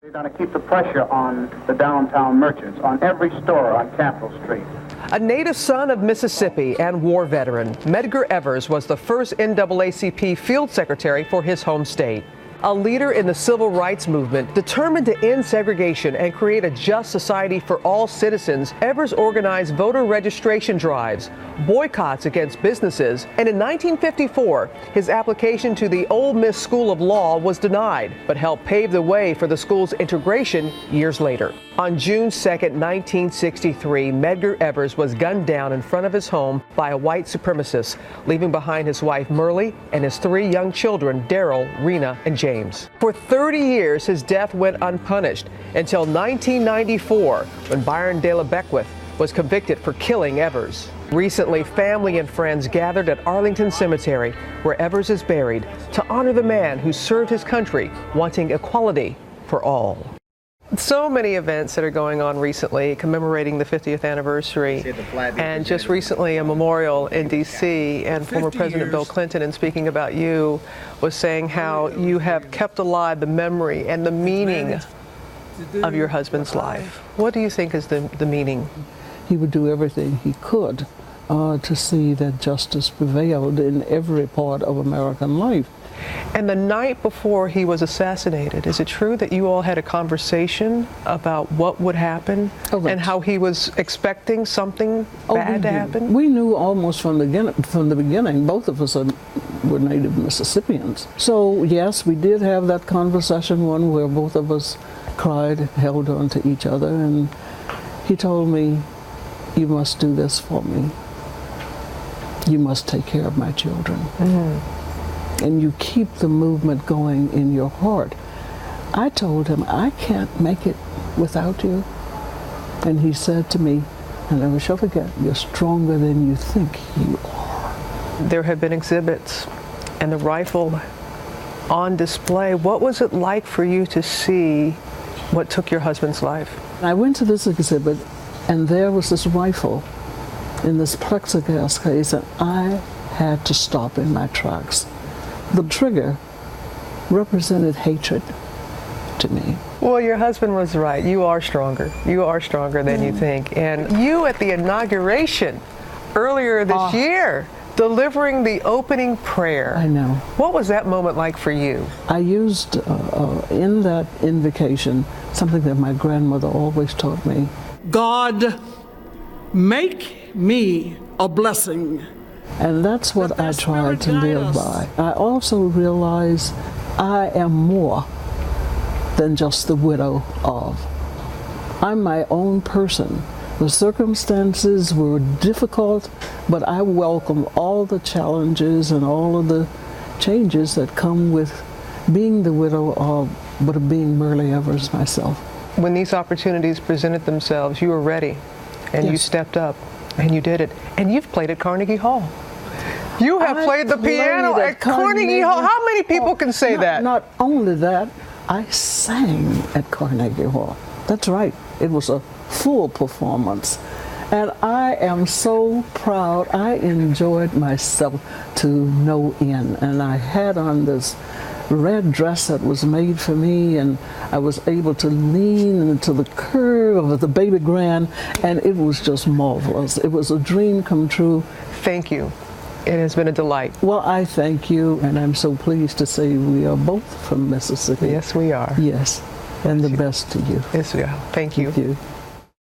They're going to keep the pressure on the downtown merchants, on every store on Capitol Street. A native son of Mississippi and war veteran, Medgar Evers was the first NAACP field secretary for his home state. A leader in the civil rights movement, determined to end segregation and create a just society for all citizens, Evers organized voter registration drives, boycotts against businesses, and in 1954, his application to the Ole Miss School of Law was denied, but helped pave the way for the school's integration years later. On June 2, 1963, Medgar Evers was gunned down in front of his home by a white supremacist, leaving behind his wife Myrlie and his 3 young children, Daryl, Rena, and James. For 30 years, his death went unpunished until 1994, when Byron De La Beckwith was convicted for killing Evers. Recently, family and friends gathered at Arlington Cemetery, where Evers is buried, to honor the man who served his country, wanting equality for all. So many events that are going on recently, commemorating the 50th anniversary, and just recently a memorial in D.C., and former President Bill Clinton, in speaking about you, was saying how you have kept alive the memory and the meaning of your husband's life. What do you think is the meaning? He would do everything he could to see that justice prevailed in every part of American life. And the night before he was assassinated, is it true that you all had a conversation about what would happen and how he was expecting something bad to happen? We knew almost from the beginning. Both of us were native Mississippians. So yes, we did have that conversation, one where both of us cried, held on to each other, and he told me, "You must do this for me. You must take care of my children." Mm-hmm. And you keep the movement going in your heart. I told him, "I can't make it without you." And he said to me, and I never shall forget, "You're stronger than you think you are." There have been exhibits and the rifle on display. What was it like for you to see what took your husband's life? I went to this exhibit, and there was this rifle in this plexiglass case, and I had to stop in my tracks. The trigger represented hatred to me. Well, your husband was right. You are stronger. You are stronger than you think. And you at the inauguration earlier this year, delivering the opening prayer. I know. What was that moment like for you? I used in that invocation something that my grandmother always taught me. God, make me a blessing. And that's what I tried to live by. I also realize I am more than just the widow of. I'm my own person. The circumstances were difficult, but I welcome all the challenges and all of the changes that come with being the widow of, but of being Myrlie Evers myself. When these opportunities presented themselves, you were ready, and you stepped up, and you did it. And you've played at Carnegie Hall. You have played the piano at Carnegie Hall. How many people can say that? Not only that, I sang at Carnegie Hall. That's right. It was a full performance. And I am so proud. I enjoyed myself to no end. And I had on this red dress that was made for me, and I was able to lean into the curve of the baby grand, and it was just marvelous. It was a dream come true. Thank you. It has been a delight. Well, I thank you, and I'm so pleased to say we are both from Mississippi. Yes, we are. Yes, and the best to you. Yes, we are. Thank you. Thank you.